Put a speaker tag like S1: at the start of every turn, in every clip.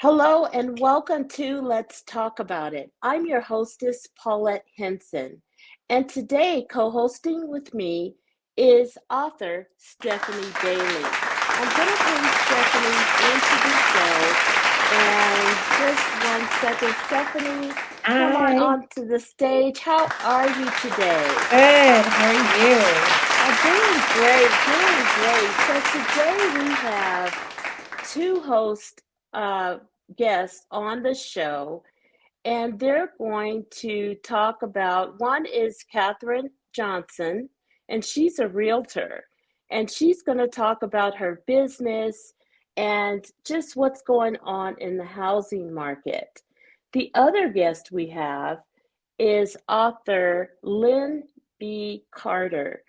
S1: Hello and welcome to Let's Talk About It. I'm your hostess, Paulette Henson, and today co-hosting with me is author Stephanie Daly. I'm going to bring Stephanie into the show, and just one second, Stephanie, come on
S2: Hi.
S1: onto the stage. How are you today?
S2: Good. How are you?
S1: Doing great, doing great. So today we have two host guests on the show, and they're going to talk about one is Katherine Johnson, and she's a realtor, and she's going to talk about her business and just what's going on in the housing market. The other guest we have is author Lynn B. Carter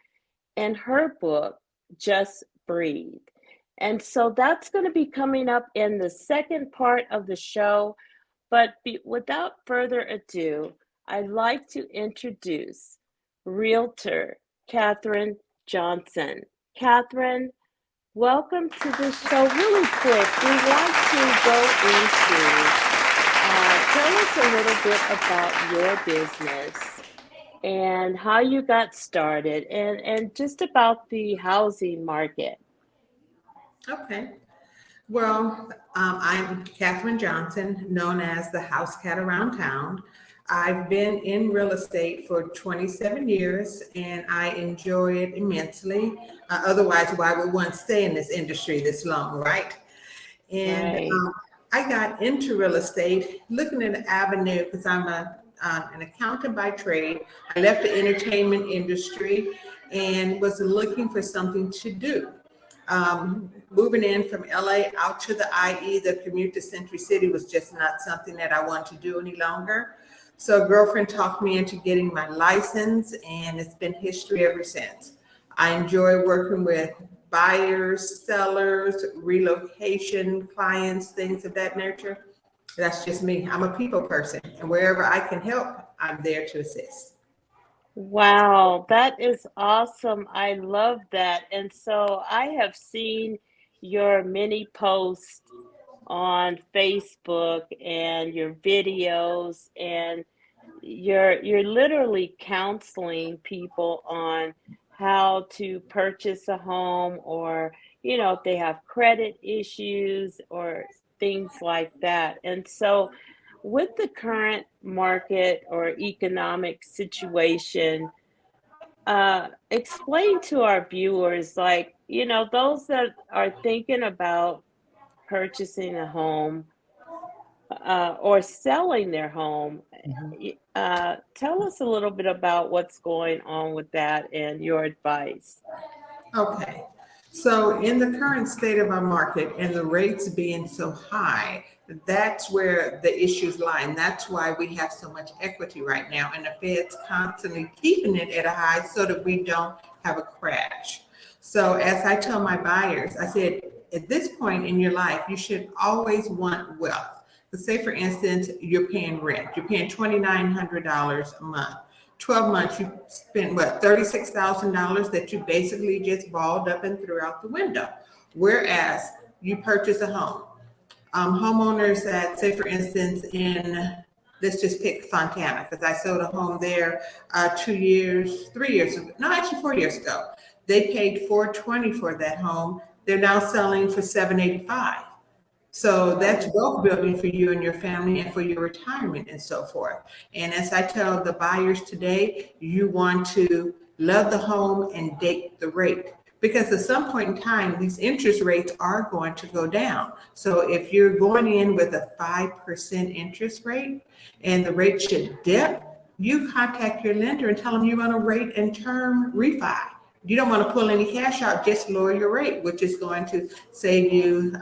S1: and her book, Just Breathe. And so that's going to be coming up in the second part of the show. But without further ado, I'd like to introduce Realtor Katherine Johnson. Katherine, welcome to the show. Really quick, we want to go into tell us a little bit about your business and how you got started and just about the housing market.
S3: Okay. Well, I'm Katherine Johnson, known as the house cat around town. I've been in real estate for 27 years and I enjoy it immensely. Otherwise, why would one stay in this industry this long, right? And
S1: Right.
S3: I got into real estate looking at an avenue because I'm an accountant by trade. I left the entertainment industry and was looking for something to do. Moving in from LA out to the IE, the commute to Century City was just not something that I wanted to do any longer. So a girlfriend talked me into getting my license, and it's been history ever since. I enjoy working with buyers, sellers, relocation clients, things of that nature. That's just me. I'm a people person, and wherever I can help, I'm there to assist.
S1: Wow, that is awesome. I love that. And so I have seen your many posts on Facebook and your videos, and you're literally counseling people on how to purchase a home, or if they have credit issues or things like that. And so with the current market or economic situation, explain to our viewers, like, those that are thinking about purchasing a home or selling their home. Tell us a little bit about what's going on with that and your advice.
S3: Okay. So in the current state of our market and the rates being so high, that's where the issues lie. And that's why we have so much equity right now. And the Fed's constantly keeping it at a high so that we don't have a crash. So as I tell my buyers, I said, at this point in your life, you should always want wealth. Let's say, for instance, you're paying rent. You're paying $2,900 a month. 12 months, you spent what, $36,000 that you basically just balled up and threw out the window. Whereas you purchase a home. Homeowners that, say, for instance, let's just pick Fontana, because I sold a home there 2 years, 3 years ago. No, actually 4 years ago. They paid $420 for that home. They're now selling for $785. So that's
S1: Oh,
S3: wealth building for you and your family and for your retirement and so forth. And as I tell the buyers today, you want to love the home and date the rate. Because at some point in time, these interest rates are going to go down. So if you're going in with a 5% interest rate and the rate should dip, you contact your lender and tell them you want a rate and term refi. You don't want to pull any cash out, just lower your rate, which is going to save you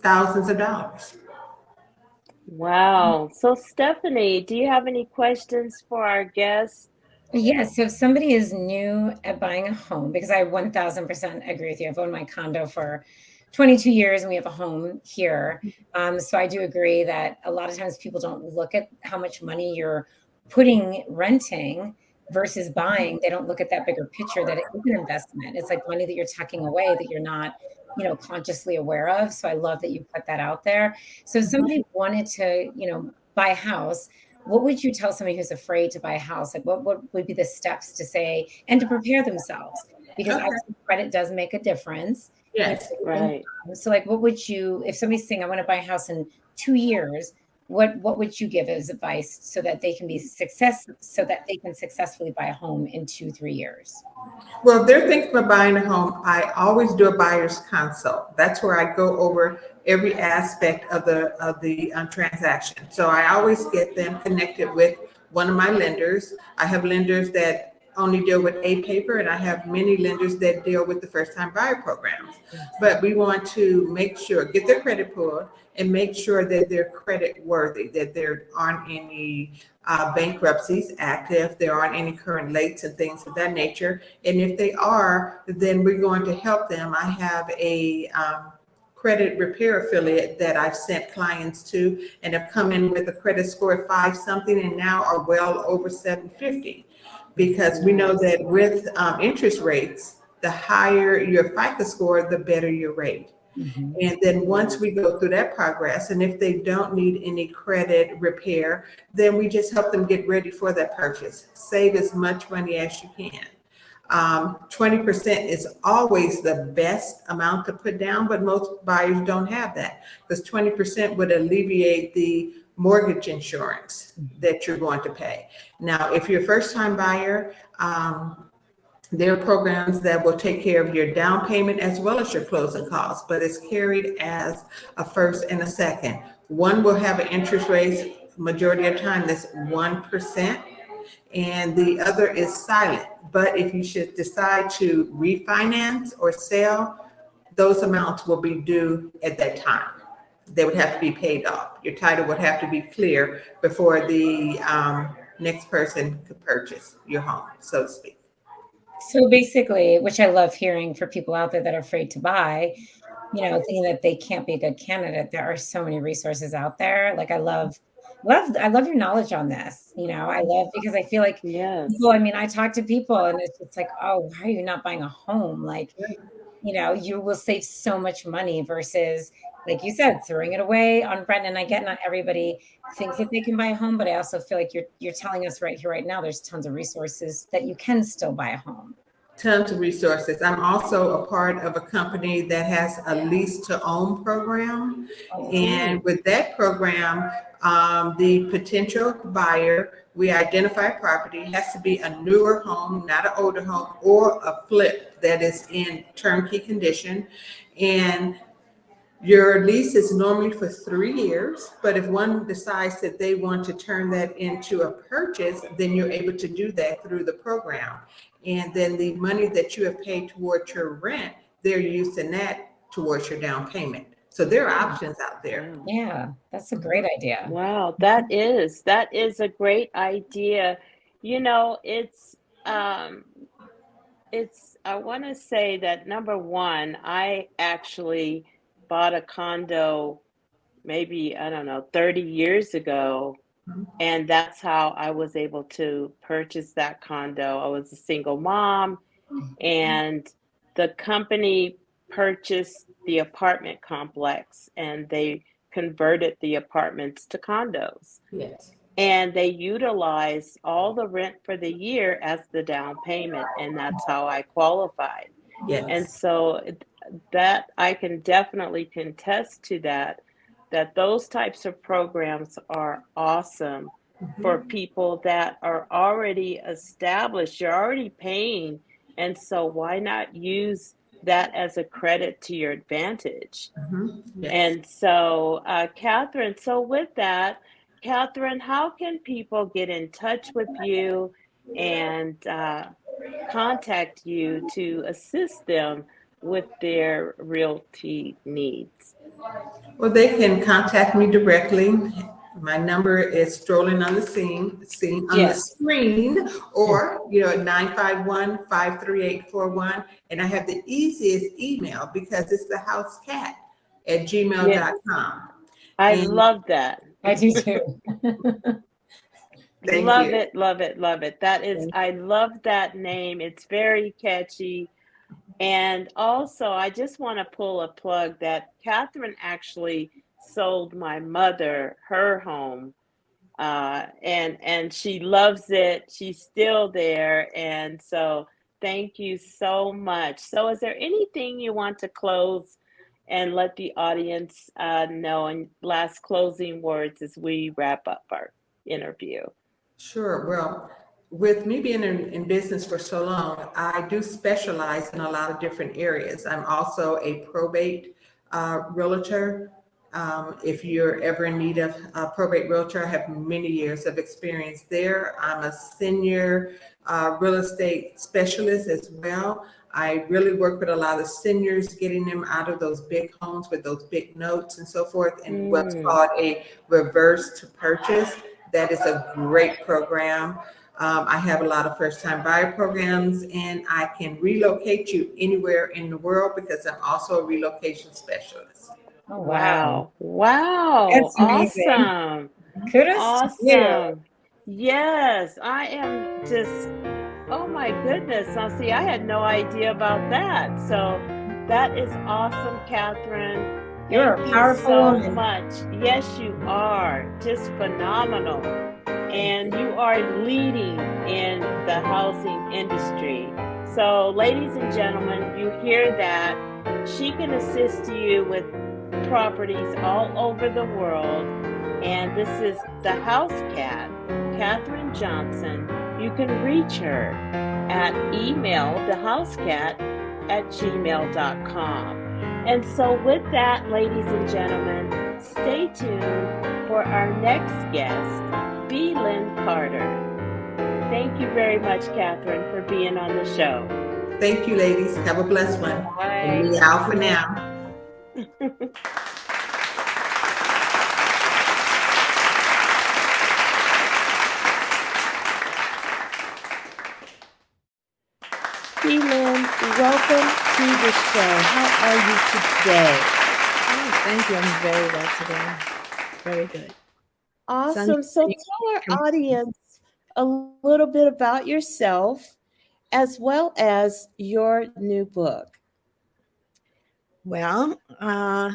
S3: thousands of dollars.
S1: wow. So, Stephanie, do you have any questions for our guests?
S2: Yes. So if somebody is new at buying a home, because I 1000% agree with you. I've owned my condo for 22 years and we have a home here. So I do agree that a lot of times people don't look at how much money you're putting renting versus buying, they don't look at that bigger picture that it is an investment. It's like money that you're tucking away that you're not, consciously aware of. So I love that you put that out there. So if somebody wanted to, buy a house, what would you tell somebody who's afraid to buy a house? Like what would be the steps to say and to prepare themselves? Because
S3: Okay.
S2: obviously credit does make a difference.
S3: Yes.
S1: Right.
S2: So like what would you, if somebody's saying I want to buy a house in 2 years, what would you give as advice so that they can successfully buy a home in 2-3 years?
S3: Well, if they're thinking of buying a home, I always do a buyer's consult. That's where I go over every aspect of the transaction. So I always get them connected with one of my lenders. I have lenders that only deal with A paper, and I have many lenders that deal with the first time buyer programs. But we want to make sure, get their credit pulled and make sure that they're credit worthy, that there aren't any bankruptcies active, there aren't any current lates and things of that nature. And if they are, then we're going to help them. I have a credit repair affiliate that I've sent clients to and have come in with a credit score of 5 something and now are well over 750. Because we know that with interest rates, the higher your FICO score, the better your rate.
S2: Mm-hmm.
S3: And then once we go through that progress, and if they don't need any credit repair, then we just help them get ready for that purchase. Save as much money as you can. 20% is always the best amount to put down, but most buyers don't have that because 20% would alleviate the mortgage insurance that you're going to pay. Now, if you're a first-time buyer, there are programs that will take care of your down payment as well as your closing costs, but it's carried as a first and a second. One will have an interest rate majority of the time that's 1%, and the other is silent. But if you should decide to refinance or sell, those amounts will be due at that time. They would have to be paid off. Your title would have to be clear before the next person could purchase your home, so to speak.
S2: So basically, which I love hearing for people out there that are afraid to buy, thinking that they can't be a good candidate. There are so many resources out there. Like I love your knowledge on this. I love because I feel like
S1: Yes.
S2: people, I mean, I talk to people and it's just like, oh, why are you not buying a home? Like, you will save so much money versus, like you said, throwing it away on rent. And I get not everybody thinks that they can buy a home, but I also feel like you're telling us right here, right now, there's tons of resources that you can still buy a home.
S3: Tons of resources. I'm also a part of a company that has a lease to own program. And with that program, the potential buyer, we identify a property, it has to be a newer home, not an older home, or a flip that is in turnkey condition. And your lease is normally for 3 years, but if one decides that they want to turn that into a purchase, then you're able to do that through the program. And then the money that you have paid towards your rent, they're using that towards your down payment. So there are options out there.
S2: Yeah, that's a great idea.
S1: Wow, that is a great idea. It's I want to say that number one, I actually bought a condo maybe, I don't know, 30 years ago, and that's how I was able to purchase that condo. I was a single mom, and the company purchased the apartment complex and they converted the apartments to condos.
S3: Yes.
S1: And they utilized all the rent for the year as the down payment, and that's how I qualified. And
S3: Yes.
S1: so that I can definitely contest to that those types of programs are awesome for people that are already established. You're already paying, and so why not use that as a credit to your advantage?
S3: Yes.
S1: And so, Katherine, so with that, Katherine, how can people get in touch with you and contact you to assist them with their realty needs?
S3: Well, they can contact me directly. My number is strolling on the scene on the
S1: Yes,
S3: screen, or 951-538-41. And I have the easiest email because it's the house cat at
S1: yes,
S3: gmail.com.
S1: I
S3: And
S1: love that.
S2: I do too.
S3: Thank
S1: Love
S3: you.
S1: it, love it, love it. That is, I love that name. It's very catchy. And also, I just want to pull a plug that Catherine actually sold my mother her home, and she loves it. She's still there, and so thank you so much. So, is there anything you want to close and let the audience know, and last closing words as we wrap up our interview?
S3: Sure. Well, with me being in business for so long, I do specialize in a lot of different areas. I'm also a probate realtor. If you're ever in need of a probate realtor, I have many years of experience there. I'm a senior real estate specialist as well. I really work with a lot of seniors, getting them out of those big homes with those big notes and so forth, and what's
S1: Mm.
S3: called a reverse to purchase. That is a great program. I have a lot of first time buyer programs, and I can relocate you anywhere in the world because I'm also a relocation specialist.
S2: Oh, wow.
S1: Wow. Wow.
S2: That's amazing.
S1: Awesome.
S2: Kudos to you.
S1: Awesome. Yes, I am just, oh my goodness. Now, see, I had no idea about that. So that is awesome, Catherine.
S2: You're
S1: Thank
S2: a
S1: you
S2: powerful
S1: so
S2: woman.
S1: much. Yes, you are. Just phenomenal.
S3: Thank
S1: And
S3: you.
S1: you are leading in the housing industry. So, ladies and gentlemen, you hear that. She can assist you with properties all over the world. And this is the house cat, Katherine Johnson. You can reach her at email thehousecat@gmail.com. And so, with that, ladies and gentlemen, stay tuned for our next guest, B. Lynn Carter. Thank you very much, Catherine, for being on the show.
S3: Thank you, ladies. Have a blessed one. And
S1: Bye.
S3: me
S1: You
S3: out for
S1: too.
S3: now.
S1: B. Lynn, welcome to the show. How are you today?
S4: Oh, thank you. I'm very well today. Very good. Sunny.
S1: Awesome. So tell our audience a little bit about yourself as well as your new book.
S4: Well, I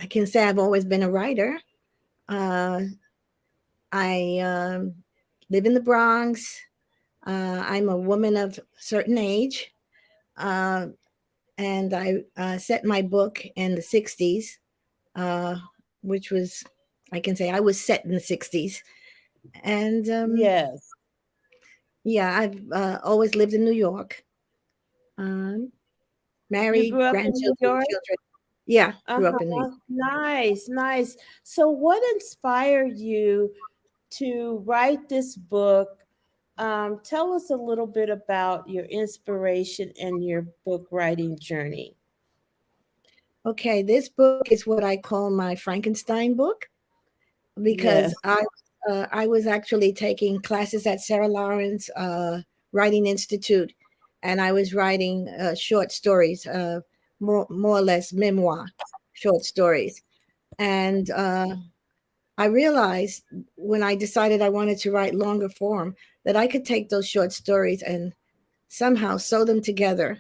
S4: can say I've always been a writer. Uh, I live in the Bronx. I'm a woman of certain age, uh, and I set my book in the '60s, uh, which was, I can say, I was set in the '60s, and
S1: Yes.
S4: yeah, I've always lived in New York. Um,
S1: You
S4: Married,
S1: grew up in New
S4: grandchildren,
S1: York?
S4: children. Yeah, grew up in New York.
S1: Uh-huh. Nice, nice. So what inspired you to write this book? Tell us a little bit about your inspiration and your book writing journey.
S4: Okay, this book is what I call my Frankenstein book because
S1: Yes.
S4: I was actually taking classes at Sarah Lawrence Writing Institute, and I was writing short stories, more or less memoir short stories, and I realized when I decided I wanted to write longer form that I could take those short stories and somehow sew them together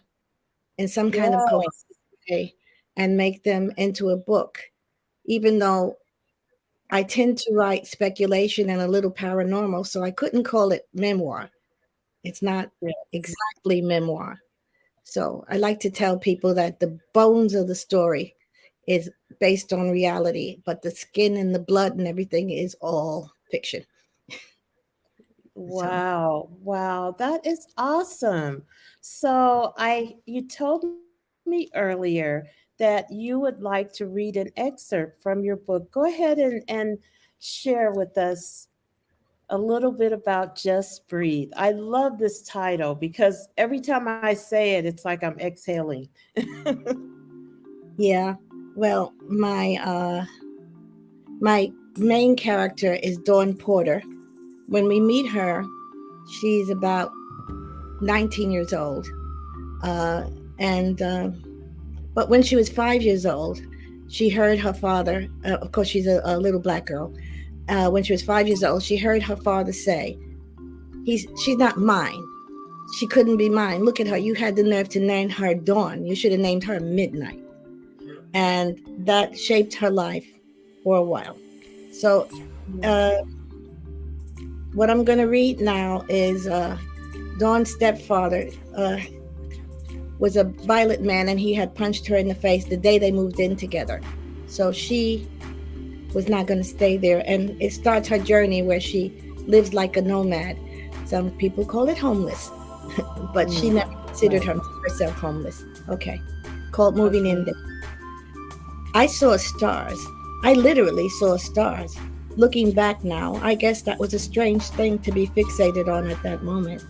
S4: in some kind of cohesive
S1: Yes.
S4: way and make them into a book, even though I tend to write speculation and a little paranormal, so I couldn't call it memoir. It's not
S1: Yes.
S4: exactly memoir. So I like to tell people that the bones of the story is based on reality, but the skin and the blood and everything is all fiction. So
S1: Wow. Wow. That is awesome. So you told me earlier that you would like to read an excerpt from your book. Go ahead and share with us a little bit about Just Breathe. I love this title because every time I say it, it's like I'm exhaling.
S4: yeah, well, my main character is Dawn Porter. When we meet her, she's about 19 years old. Uh, and But when she was 5 years old, she heard her father. Of course, she's a little black girl. when she was 5 years old, she heard her father say, she's not mine. She couldn't be mine. Look at her. You had the nerve to name her Dawn. You should have named her Midnight. And that shaped her life for a while. So, uh, what I'm going to read now is Dawn's stepfather was a violent man, and he had punched her in the face the day they moved in together. So she was not going to stay there. And it starts her journey where she lives like a nomad. Some people call it homeless, but she never considered herself homeless. Okay. Called Moving In There. I saw stars. I literally saw stars. Looking back now, I guess that was a strange thing to be fixated on at that moment.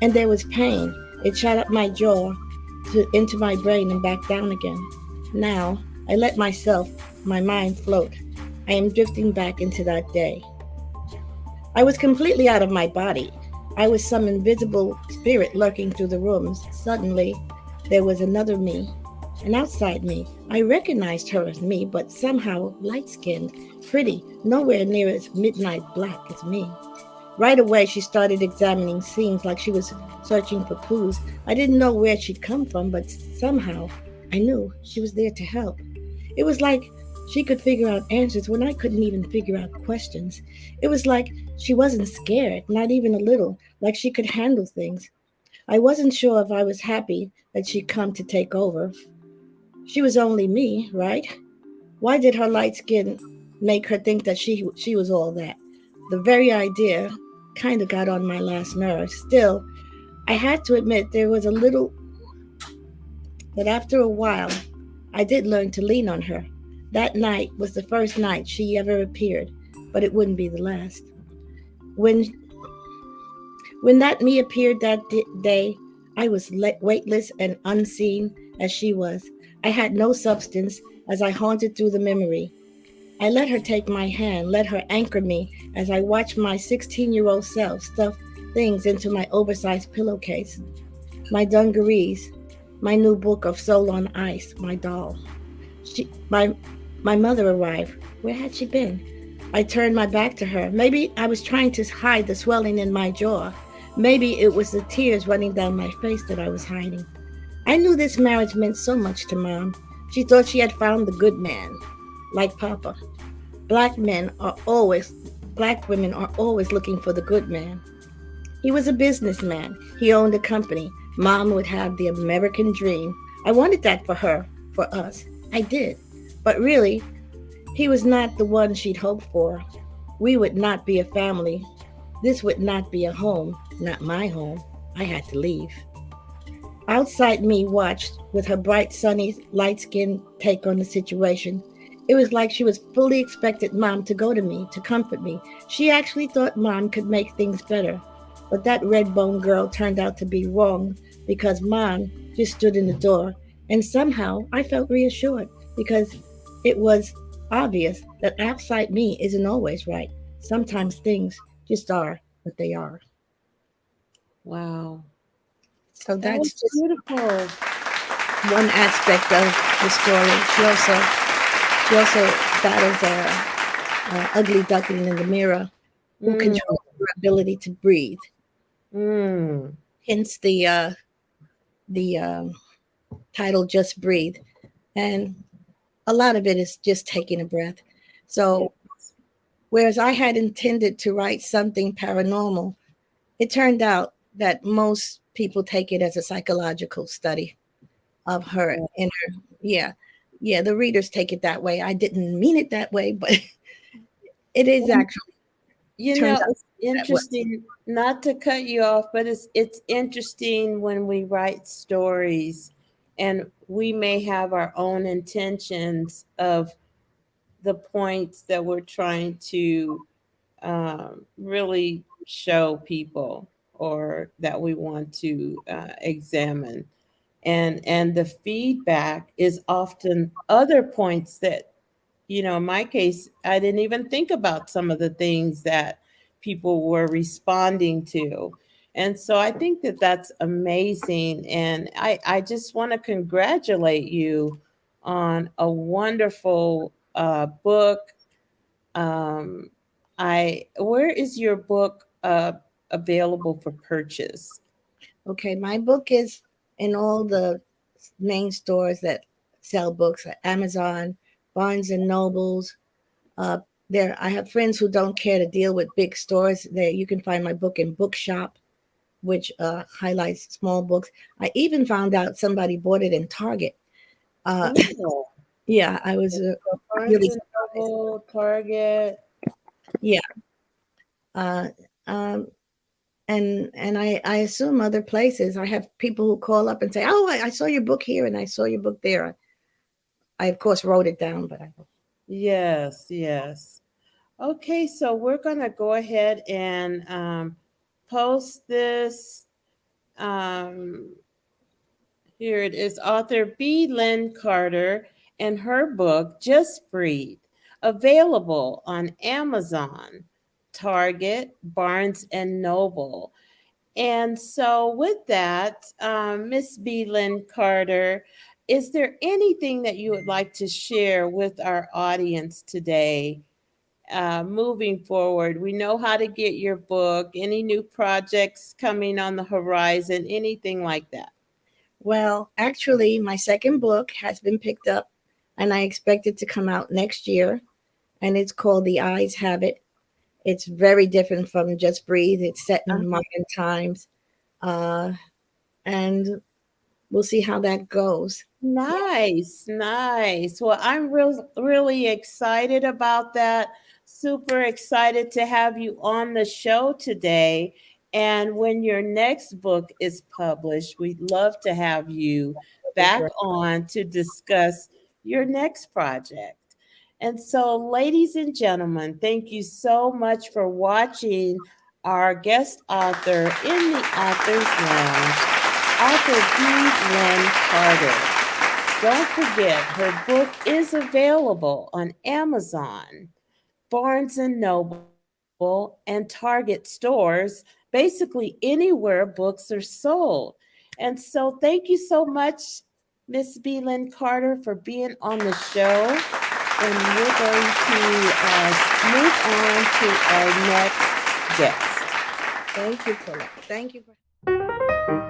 S4: And there was pain. It shot up my jaw into my brain and back down again. Now, I let my mind float. I am drifting back into that day. I was completely out of my body. I was some invisible spirit lurking through the rooms. Suddenly, there was another me, an outside me. I recognized her as me, but somehow light skinned, pretty, nowhere near as midnight black as me. Right away, she started examining scenes like she was searching for clues. I didn't know where she'd come from, but somehow I knew she was there to help. It was like she could figure out answers when I couldn't even figure out questions. It was like she wasn't scared, not even a little, like she could handle things. I wasn't sure if I was happy that she'd come to take over. She was only me, right? Why did her light skin make her think that she was all that? The very idea kind of got on my last nerve. Still, I had to admit there was a little, but after a while, I did learn to lean on her. That night was the first night she ever appeared, but it wouldn't be the last. When when that me appeared that day, I was weightless and unseen as she was. I had no substance as I haunted through the memory. I let her take my hand, let her anchor me as I watched my 16-year-old self stuff things into my oversized pillowcase, my dungarees, my new book of Soul on Ice, my doll. She, my, my mother arrived. Where had she been? I turned my back to her. Maybe I was trying to hide the swelling in my jaw. Maybe it was the tears running down my face that I was hiding. I knew this marriage meant so much to Mom. She thought she had found the good man, like Papa. Black men are always, Black women are always looking for the good man. He was a businessman. He owned a company. Mom would have the American dream. I wanted that for her, for us. I did. But really, he was not the one she'd hoped for. We would not be a family. This would not be a home, not my home. I had to leave. Outside me watched with her bright, sunny, light skinned take on the situation. It was like she was fully expected Mom to go to me, to comfort me. She actually thought Mom could make things better. But that red bone girl turned out to be wrong because Mom just stood in the door. And somehow I felt reassured because it was obvious that outside me isn't always right. Sometimes things just are what they are.
S1: Wow.
S4: So
S1: That was
S4: that's just
S1: beautiful.
S4: one aspect of the story. She also battles a ugly duckling in the mirror who
S1: Mm,
S4: controls her ability to breathe.
S1: mm.
S4: Hence the title "Just Breathe," and a lot of it is just taking a breath.
S1: Yeah.
S4: So whereas I had intended to write something paranormal, it turned out that most people take it as a psychological study of her
S1: Yeah.
S4: inner. Yeah, yeah. The readers take it that way. I didn't mean it that way, but it is
S1: Well,
S4: actually
S1: you
S4: turns
S1: know,
S4: out
S1: it's
S4: that way.
S1: interesting, not to cut you off, but it's interesting when we write stories and we may have our own intentions of the points that we're trying to really show people or that we want to examine, and the feedback is often other points that, in my case, I didn't even think about some of the things that people were responding to. And so I think that that's amazing. And I just want to congratulate you on a wonderful book. Um, Where is your book available for purchase?
S4: Okay, my book is in all the main stores that sell books, like Amazon, Barnes and Nobles. Uh, there, I have friends who don't care to deal with big stores. There, you can find my book in Bookshop, which highlights small books. I even found out somebody bought it in Target. Uh,
S1: Oh,
S4: yeah, I was
S1: so Barnes
S4: really
S1: and
S4: surprised.
S1: Noble, Target.
S4: Yeah, uh, um, and I assume other places. I have people who call up and say, "Oh, I saw your book here, and I saw your book there." I of course wrote it down, but I
S1: Yes, yes. Okay, so we're gonna go ahead and post this. Um, Here it is, author B. Lynn Carter and her book, Just Breathe, available on Amazon, Target, Barnes and Noble. And so, with that, Miss B. Lynn Carter, is there anything that you would like to share with our audience today? Moving forward, we know how to get your book, any new projects coming on the horizon, anything like that.
S4: well, actually, my second book has been picked up, and I expect it to come out next year. And it's called The Eyes Have It. It's very different from Just Breathe. It's set in modern times, uh, and we'll see how that goes.
S1: Nice, nice. Well, I'm really excited about that. Super excited to have you on the show today. And when your next book is published, we'd love to have you
S4: That'd be
S1: back
S4: great.
S1: on to discuss your next project. And so, ladies and gentlemen, thank you so much for watching our guest author in the Author's Lounge, author B. Lynn Carter. Don't forget, her book is available on Amazon, Barnes and Noble, and Target stores, basically anywhere books are sold. And so, thank you so much, Miss Beelan Carter, for being on the show. And we're going to move on to our next guest.
S4: Thank you, Paula. Thank you.